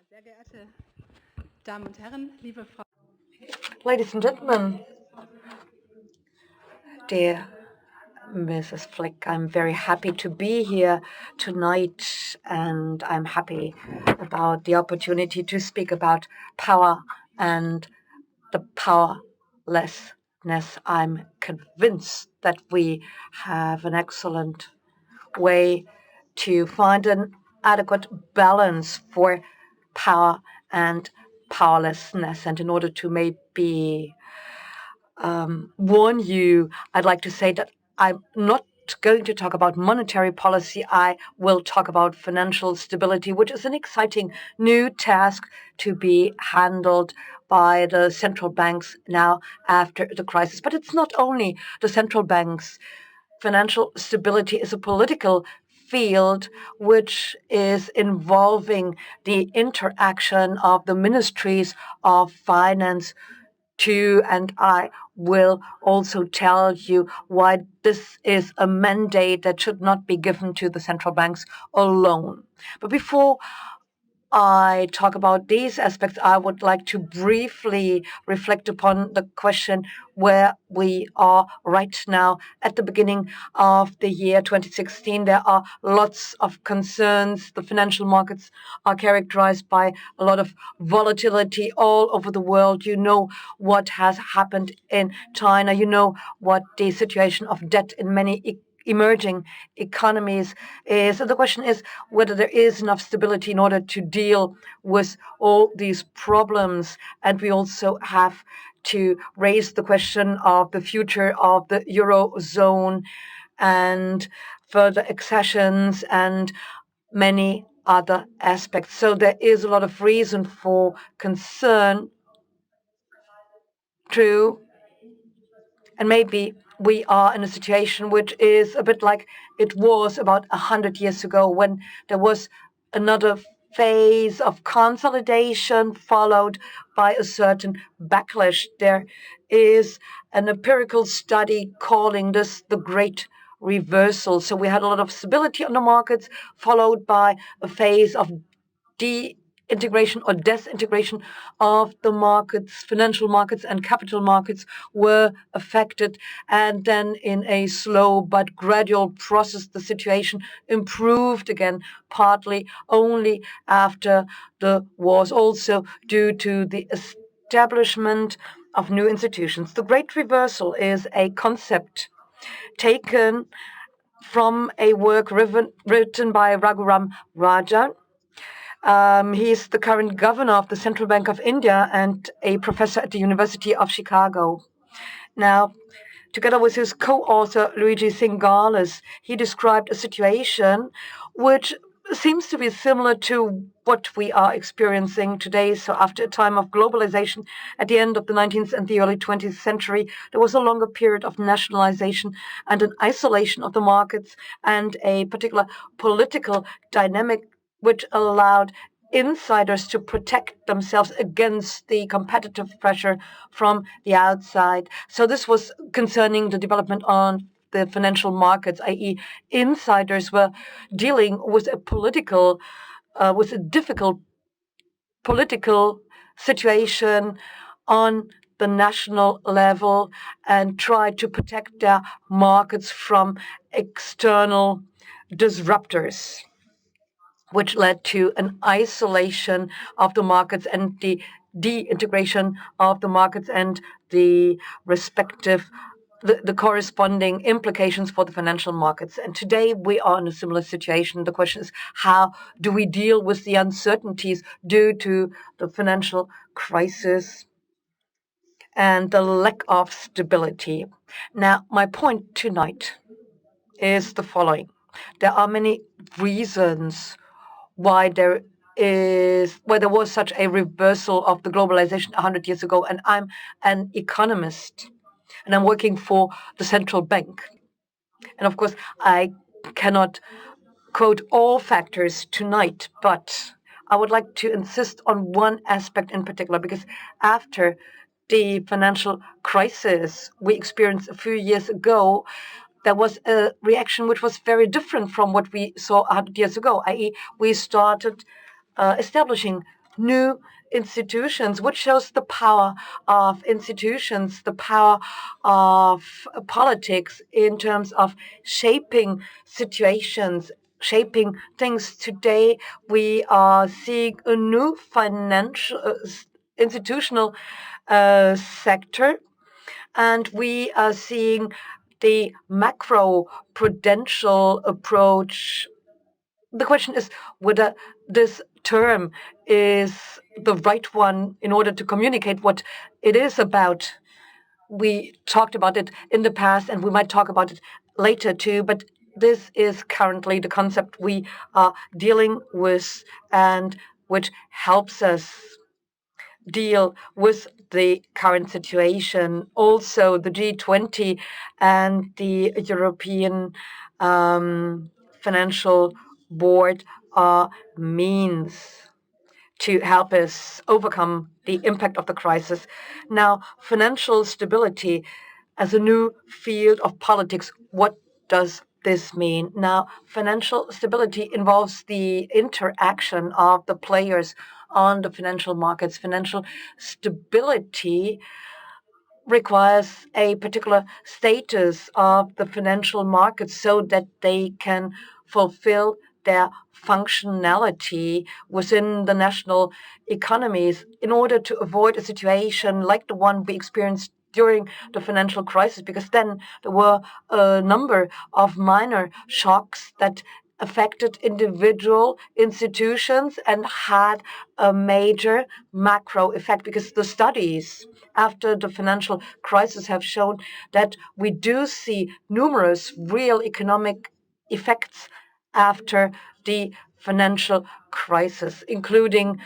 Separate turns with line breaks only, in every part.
Sehr geehrte Damen und Herren, liebe Frau.
Ladies and gentlemen, dear Mrs. Flick, I'm very happy to be here tonight, and I'm happy about the opportunity to speak about power and the powerlessness. I'm convinced that we have an excellent way to find an adequate balance for power and powerlessness. And in order to maybe warn you, I'd like to say that I'm not going to talk about monetary policy. I will talk about financial stability, which is an exciting new task to be handled by the central banks now after the crisis. But it's not only the central banks. Financial stability is a political field which is involving the interaction of the ministries of finance too, and I will also tell you why this is a mandate that should not be given to the central banks alone. But before I talk about these aspects, I would like to briefly reflect upon the question where we are right now at the beginning of the year 2016. There are lots of concerns. The financial markets are characterized by a lot of volatility all over the world. You know what has happened in China. You know what the situation of debt in many emerging economies is. So the question is whether there is enough stability in order to deal with all these problems. And we also have to raise the question of the future of the Eurozone and further accessions and many other aspects. So there is a lot of reason for concern. True. And maybe we are in a situation which is a bit like it was about 100 years ago, when there was another phase of consolidation followed by a certain backlash. There is an empirical study calling this the Great Reversal. So we had a lot of stability on the markets, followed by a phase of integration or disintegration of the markets. Financial markets and capital markets were affected, and then in a slow but gradual process, the situation improved again, partly only after the wars, also due to the establishment of new institutions. The Great Reversal is a concept taken from a work written by Raghuram Rajan. He's the current governor of the Central Bank of India and a professor at the University of Chicago. Now, together with his co-author Luigi Singalis, he described a situation which seems to be similar to what we are experiencing today. So after a time of globalization at the end of the 19th and the early 20th century, there was a longer period of nationalization and an isolation of the markets and a particular political dynamic which allowed insiders to protect themselves against the competitive pressure from the outside. So this was concerning the development on the financial markets, i.e., insiders were dealing with with a difficult political situation on the national level and tried to protect their markets from external disruptors, which led to an isolation of the markets and the de-integration of the markets and the corresponding implications for the financial markets. And today we are in a similar situation. The question is, how do we deal with the uncertainties due to the financial crisis and the lack of stability? Now, my point tonight is the following. There are many reasons why there was such a reversal of the globalization 100 years ago. And I'm an economist, and I'm working for the central bank. And of course, I cannot quote all factors tonight, but I would like to insist on one aspect in particular, because after the financial crisis we experienced a few years ago, there was a reaction which was very different from what we saw 100 years ago, i.e., we started establishing new institutions, which shows the power of institutions, the power of politics in terms of shaping situations, shaping things. Today, we are seeing a new financial, institutional sector, and we are seeing the macro prudential approach. The question is whether this term is the right one in order to communicate what it is about. We talked about it in the past, and we might talk about it later too, but this is currently the concept we are dealing with and which helps us deal with the current situation. Also, the G20 and the European Financial Board are means to help us overcome the impact of the crisis. Now, financial stability as a new field of politics, what does this mean? Now, financial stability involves the interaction of the players on the financial markets. Financial stability requires a particular status of the financial markets so that they can fulfill their functionality within the national economies in order to avoid a situation like the one we experienced during the financial crisis, because then there were a number of minor shocks that affected individual institutions and had a major macro effect, because the studies after the financial crisis have shown that we do see numerous real economic effects after the financial crisis, including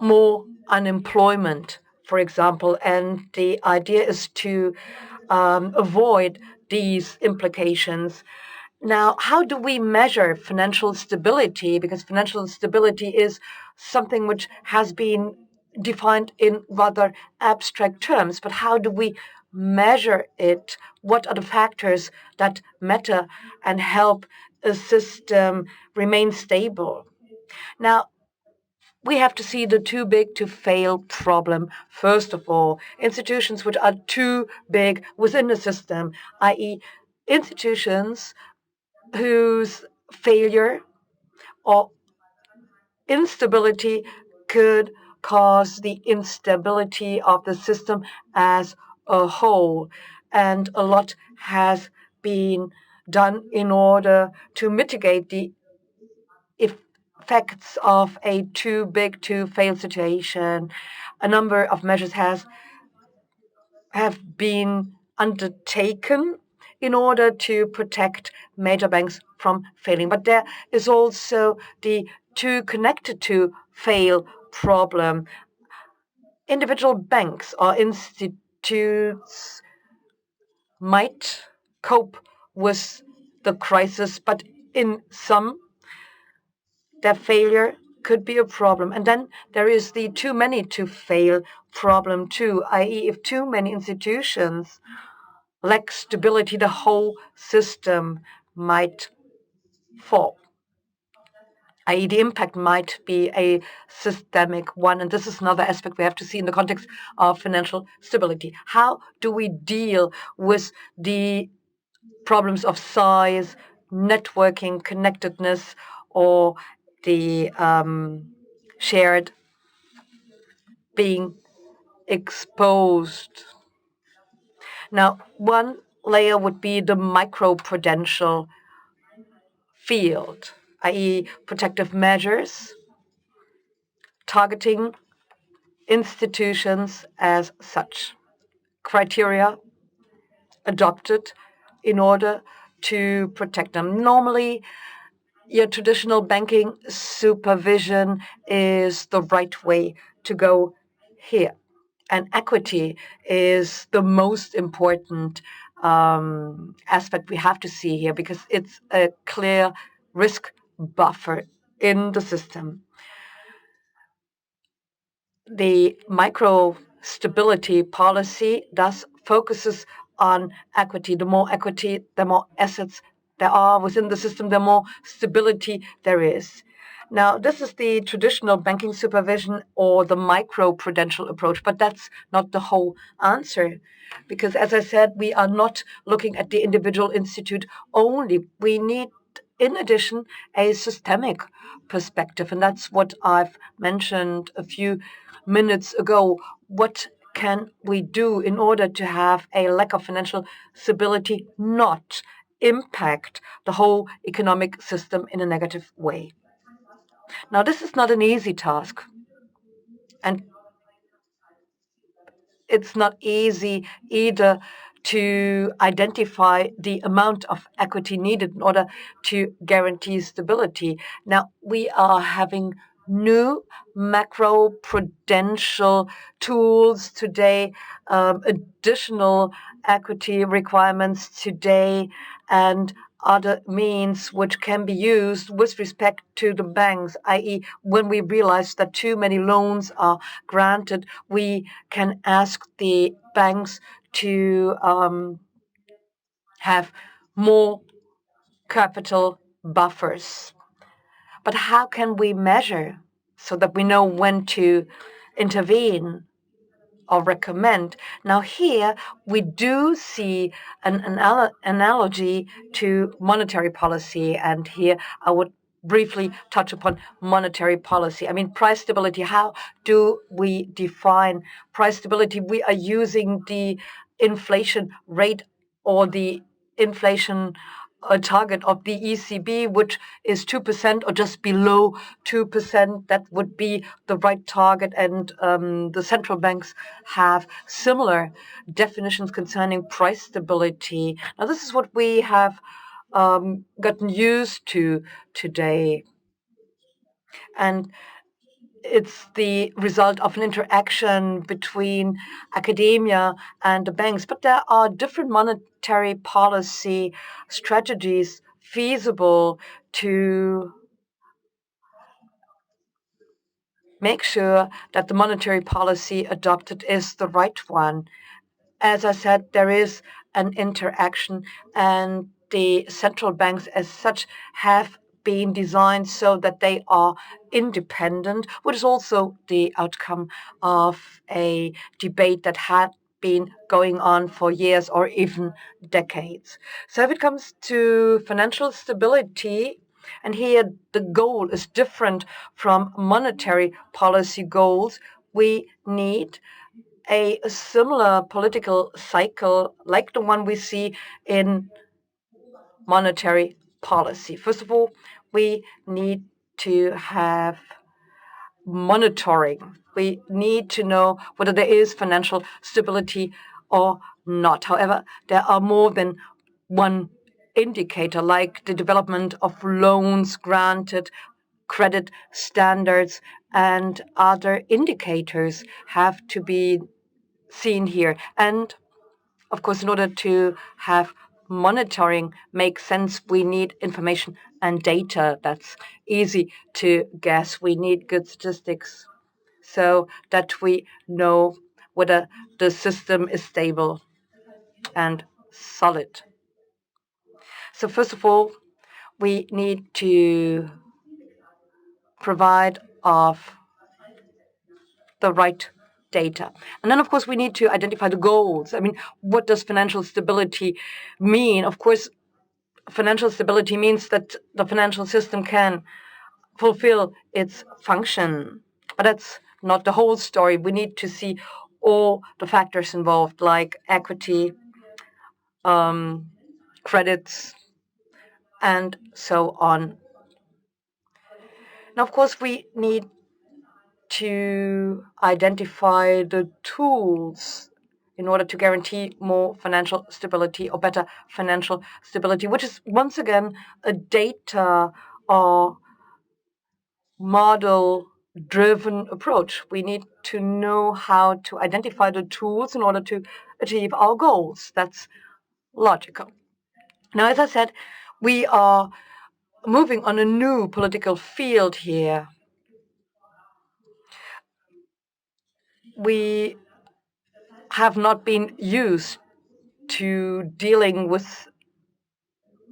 more unemployment, for example. And the idea is to avoid these implications. Now, how do we measure financial stability? Because financial stability is something which has been defined in rather abstract terms, but how do we measure it? What are the factors that matter and help a system remain stable? Now, we have to see the too big to fail problem. First of all, institutions which are too big within the system, i.e., institutions whose failure or instability could cause the instability of the system as a whole. And a lot has been done in order to mitigate the effects of a too big to fail situation. A number of measures have been undertaken in order to protect major banks from failing. But there is also the too connected to fail problem. Individual banks or institutes might cope with the crisis, but in some, their failure could be a problem. And then there is the too many to fail problem too, i.e., if too many institutions lack stability, the whole system might fall, i.e., the impact might be a systemic one. And this is another aspect we have to see in the context of financial stability. How do we deal with the problems of size, networking, connectedness, or the shared being exposed? Now, one layer would be the microprudential field, i.e., protective measures targeting institutions as such, criteria adopted in order to protect them. Normally, your traditional banking supervision is the right way to go here. And equity is the most important aspect we have to see here, because it's a clear risk buffer in the system. The micro stability policy thus focuses on equity. The more equity, the more assets there are within the system, the more stability there is. Now, this is the traditional banking supervision or the micro-prudential approach, but that's not the whole answer. Because, as I said, we are not looking at the individual institute only. We need, in addition, a systemic perspective. And that's what I've mentioned a few minutes ago. What can we do in order to have a lack of financial stability not impact the whole economic system in a negative way? Now, this is not an easy task, and it's not easy either to identify the amount of equity needed in order to guarantee stability. Now, we are having new macro prudential tools today, additional equity requirements today, and other means which can be used with respect to the banks, i.e., when we realize that too many loans are granted, we can ask the banks to have more capital buffers. But how can we measure so that we know when to intervene or recommend? Now, here we do see an analogy to monetary policy, and here I would briefly touch upon monetary policy. I mean, price stability. How do we define price stability? We are using the inflation rate or the inflation target of the ECB, which is 2% or just below 2%. That would be the right target. And the central banks have similar definitions concerning price stability. Now, this is what we have gotten used to today. And it's the result of an interaction between academia and the banks. But there are different monetary policy strategies feasible to make sure that the monetary policy adopted is the right one. As I said, there is an interaction, and the central banks as such have been designed so that they are independent, which is also the outcome of a debate that had been going on for years or even decades. So if it comes to financial stability, and here the goal is different from monetary policy goals, we need a similar political cycle like the one we see in monetary policy. First of all, we need to have monitoring. We need to know whether there is financial stability or not. However, there are more than one indicator, like the development of loans granted, credit standards, and other indicators have to be seen here. And of course, in order to have monitoring make sense, we need information and data. That's easy to guess. We need good statistics so that we know whether the system is stable and solid. So first of all, we need to provide of the right data. And then, of course, we need to identify the goals. I mean, what does financial stability mean? Of course, financial stability means that the financial system can fulfill its function. But that's not the whole story. We need to see all the factors involved, like equity, credits, and so on. Now, of course, we need to identify the tools in order to guarantee more financial stability or better financial stability, which is once again a data or model-driven approach. We need to know how to identify the tools in order to achieve our goals. That's logical. Now, as I said, we are moving on a new political field here. We have not been used to dealing with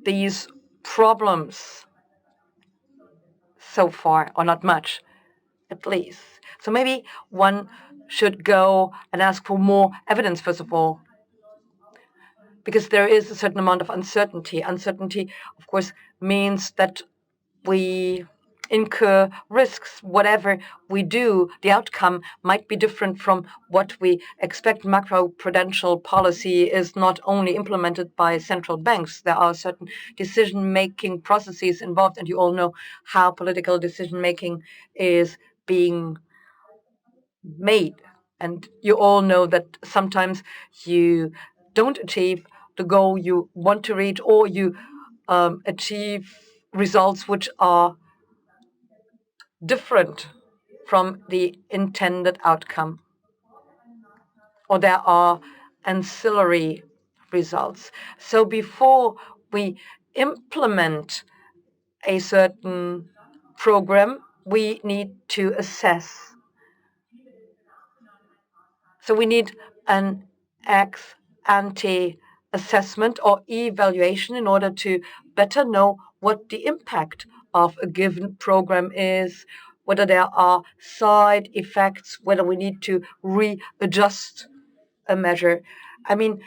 these problems so far, or not much, at least. So maybe one should go and ask for more evidence, first of all, because there is a certain amount of uncertainty. Uncertainty, of course, means that we incur risks. Whatever we do, the outcome might be different from what we expect. Macroprudential policy is not only implemented by central banks. There are certain decision-making processes involved, and you all know how political decision-making is being made. And you all know that sometimes you don't achieve the goal you want to reach, or you achieve results which are different from the intended outcome, or there are ancillary results. So before we implement a certain program, we need to assess. So we need an ex ante assessment or evaluation in order to better know what the impact of a given program is, whether there are side effects, whether we need to readjust a measure. I mean,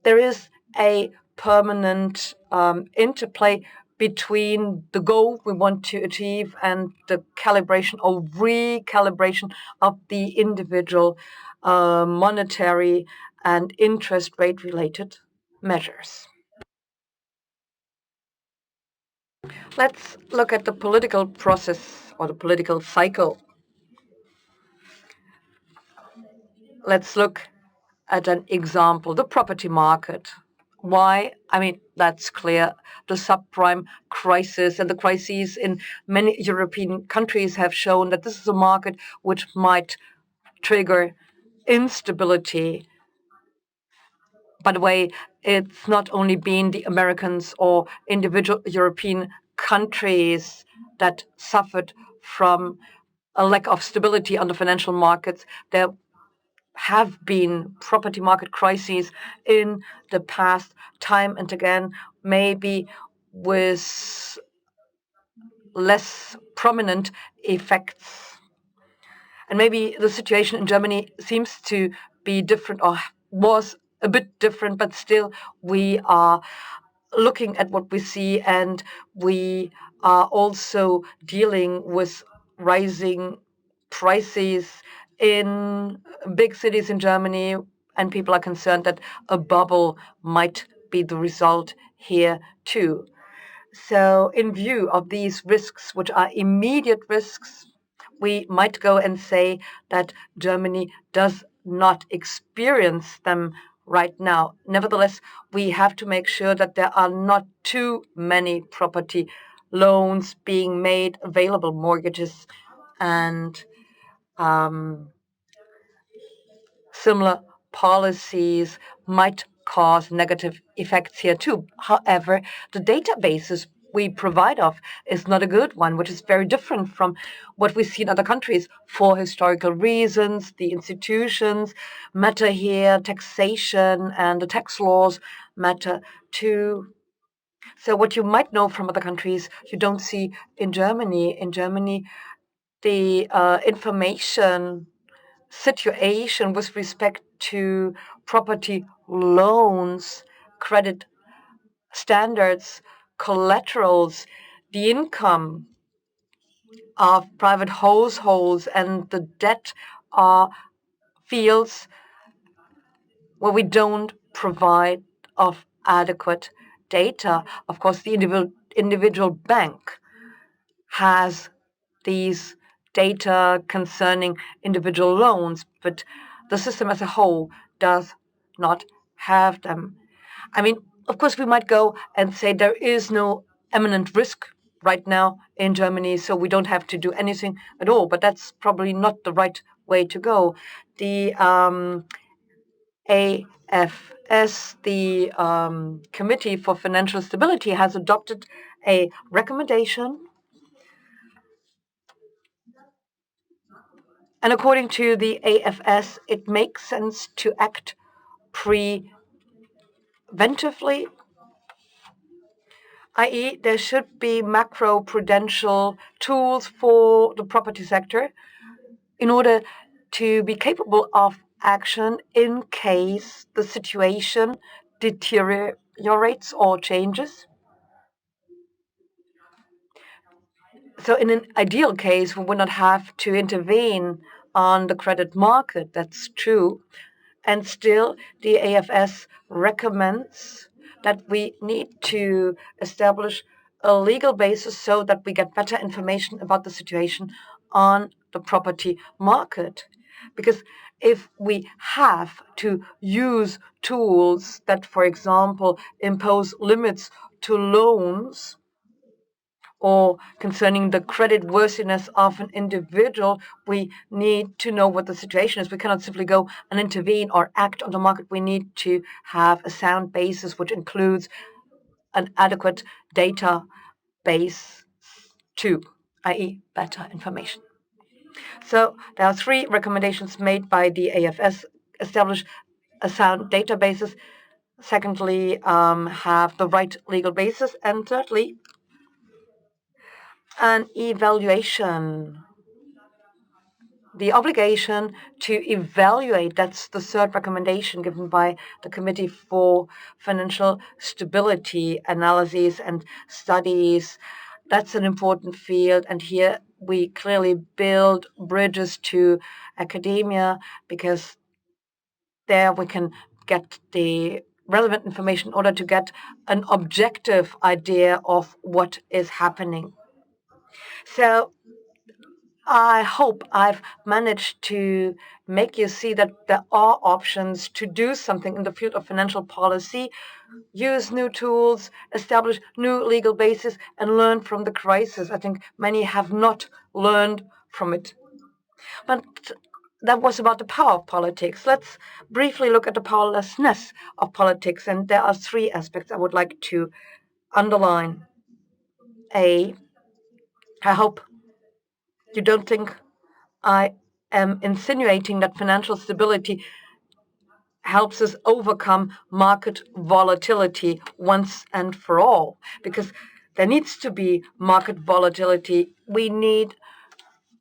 there is a permanent interplay between the goal we want to achieve and the calibration or recalibration of the individual monetary and interest rate related measures. Let's look at the political process or the political cycle. Let's look at an example, the property market. Why? I mean, that's clear. The subprime crisis and the crises in many European countries have shown that this is a market which might trigger instability. By the way, it's not only been the Americans or individual European countries that suffered from a lack of stability on the financial markets. There have been property market crises in the past, time and again, maybe with less prominent effects. And maybe the situation in Germany seems to be different, or was a bit different, but still we are looking at what we see, and we are also dealing with rising prices in big cities in Germany, and people are concerned that a bubble might be the result here too. So, in view of these risks, which are immediate risks, we might go and say that Germany does not experience them right now. Nevertheless, we have to make sure that there are not too many property loans being made available, mortgages, and similar policies might cause negative effects here too. However, the databases we provide of is not a good one, which is very different from what we see in other countries for historical reasons. The institutions matter here, taxation and the tax laws matter too. So what you might know from other countries, you don't see in Germany. In Germany, the information situation with respect to property loans, credit standards, collaterals, the income of private households, and the debt are fields where we don't provide of adequate data. Of course, the individual bank has these data concerning individual loans, but the system as a whole does not have them. I mean, of course, we might go and say there is no imminent risk right now in Germany, so we don't have to do anything at all, but that's probably not the right way to go. The AFS, the Committee for Financial Stability, has adopted a recommendation. And according to the AFS, it makes sense to act preventively. i.e., there should be macro-prudential tools for the property sector in order to be capable of action in case the situation deteriorates or changes. So in an ideal case, we would not have to intervene on the credit market. That's true. And still, the AFS recommends that we need to establish a legal basis so that we get better information about the situation on the property market. Because if we have to use tools that, for example, impose limits to loans, or concerning the credit worthiness of an individual, we need to know what the situation is. We cannot simply go and intervene or act on the market. We need to have a sound basis, which includes an adequate data base too, i.e., better information. So there are 3 recommendations made by the AFS: establish a sound databases, secondly, have the right legal basis, and thirdly, an evaluation. The obligation to evaluate, that's the 3rd recommendation given by the Committee for Financial Stability Analyses and Studies. That's an important field, and here we clearly build bridges to academia, because there we can get the relevant information in order to get an objective idea of what is happening. So I hope I've managed to make you see that there are options to do something in the field of financial policy, use new tools, establish new legal bases, and learn from the crisis. I think many have not learned from it. But that was about the power of politics. Let's briefly look at the powerlessness of politics, and there are 3 aspects I would like to underline. I hope you don't think I am insinuating that financial stability helps us overcome market volatility once and for all, because there needs to be market volatility. We need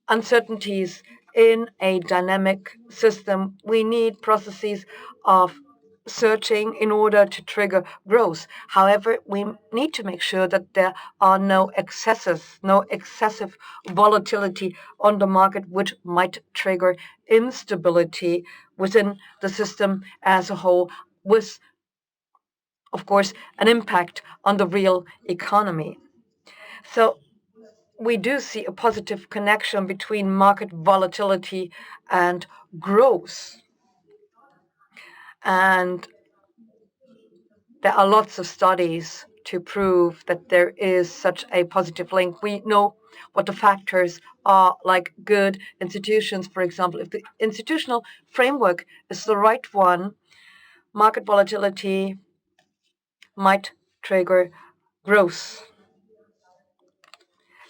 uncertainties in a dynamic system. We need processes of searching in order to trigger growth. However, we need to make sure that there are no excesses, no excessive volatility on the market, which might trigger instability within the system as a whole, with, of course, an impact on the real economy. So we do see a positive connection between market volatility and growth. And there are lots of studies to prove that there is such a positive link. We know what the factors are, like good institutions, for example. If the institutional framework is the right one, market volatility might trigger growth.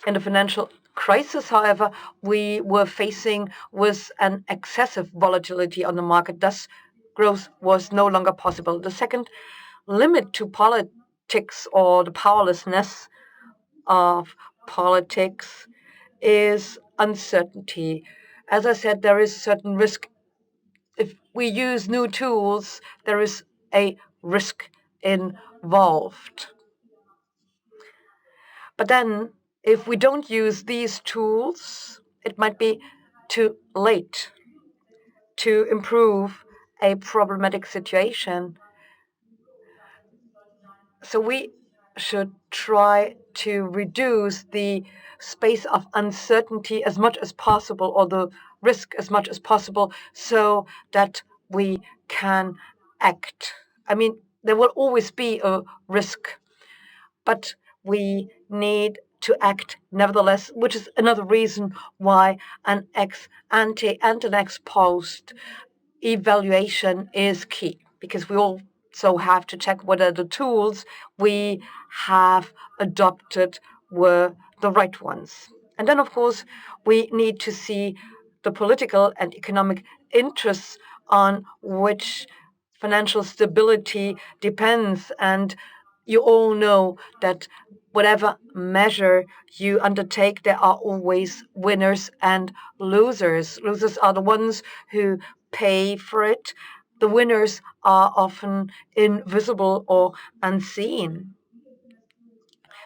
In the financial crisis, however, we were facing with an excessive volatility on the market. Thus, growth was no longer possible. The second limit to politics, or the powerlessness of politics, is uncertainty. As I said, there is certain risk. If we use new tools, there is a risk involved. But then, if we don't use these tools, it might be too late to improve a problematic situation. So we should try to reduce the space of uncertainty as much as possible, or the risk as much as possible, so that we can act. I mean, there will always be a risk, but we need to act nevertheless, which is another reason why an ex ante and an ex post evaluation is key, because we also have to check whether the tools we have adopted were the right ones. And then, of course, we need to see the political and economic interests on which financial stability depends, and you all know that whatever measure you undertake, there are always winners and losers. Losers are the ones who pay for it. The winners are often invisible or unseen.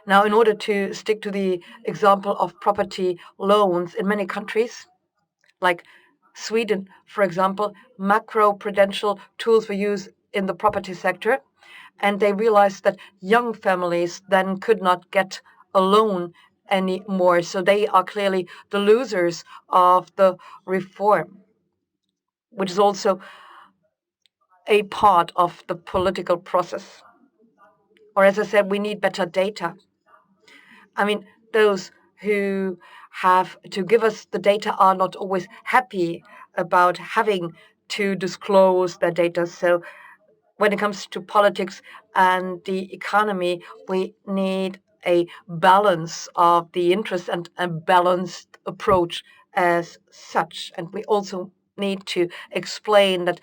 Now, in order to stick to the example of property loans in many countries, like Sweden, for example, macro-prudential tools were used in the property sector, and they realized that young families then could not get a loan anymore. So they are clearly the losers of the reform, which is also a part of the political process. Or as I said, we need better data. I mean, those who have to give us the data are not always happy about having to disclose their data. So when it comes to politics and the economy, we need a balance of the interests and a balanced approach as such. And we also need to explain that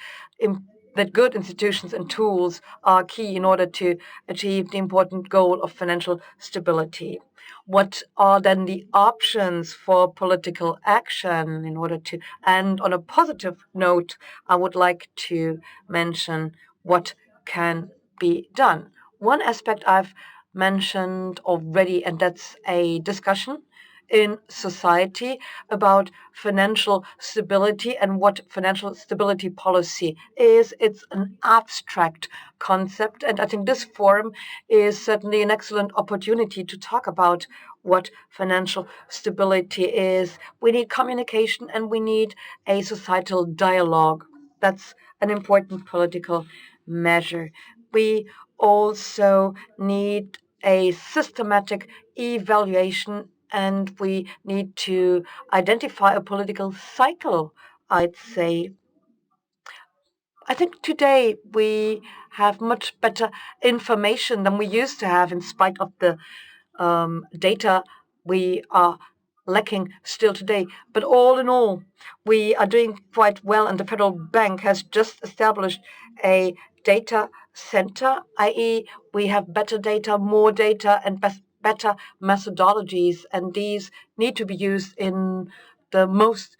that good institutions and tools are key in order to achieve the important goal of financial stability. What are then the options for political action in order to? And on a positive note, I would like to mention what can be done. One aspect I've mentioned already, and that's a discussion in society about financial stability and what financial stability policy is. It's an abstract concept, and I think this forum is certainly an excellent opportunity to talk about what financial stability is. We need communication and we need a societal dialogue. That's an important political measure. We also need a systematic evaluation and we need to identify a political cycle, I'd say. I think today we have much better information than we used to have, in spite of the data we are lacking still today. But all in all, we are doing quite well, and the Federal Bank has just established a data center, i.e., we have better data, more data, and better methodologies, and these need to be used in the most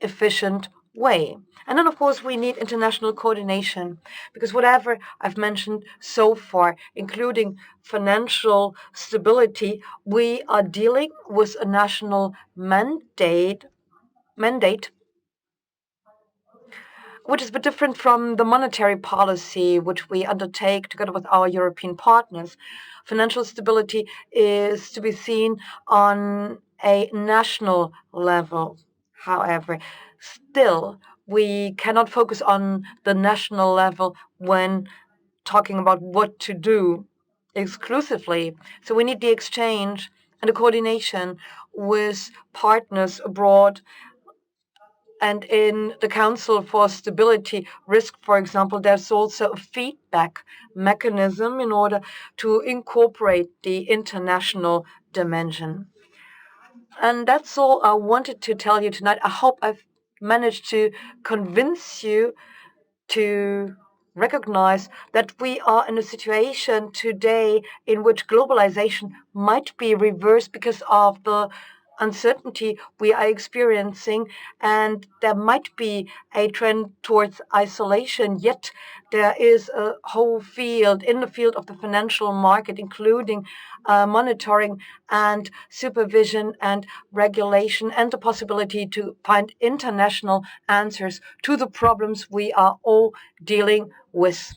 efficient way. And then, of course, we need international coordination because whatever I've mentioned so far, including financial stability, we are dealing with a national mandate which is a bit different from the monetary policy which we undertake together with our European partners. Financial stability is to be seen on a national level. However, still, we cannot focus on the national level when talking about what to do exclusively. So we need the exchange and the coordination with partners abroad and in the Council for Stability Risk, for example, there's also a feedback mechanism in order to incorporate the international dimension. And that's all I wanted to tell you tonight. I hope I've managed to convince you to recognize that we are in a situation today in which globalization might be reversed because of the uncertainty we are experiencing, and there might be a trend towards isolation. Yet there is a whole field in the field of the financial market, including monitoring and supervision and regulation, and the possibility to find international answers to the problems we are all dealing with.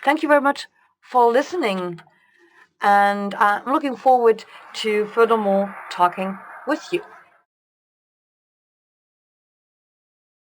Thank you very much for listening, and I'm looking forward to furthermore talking with you.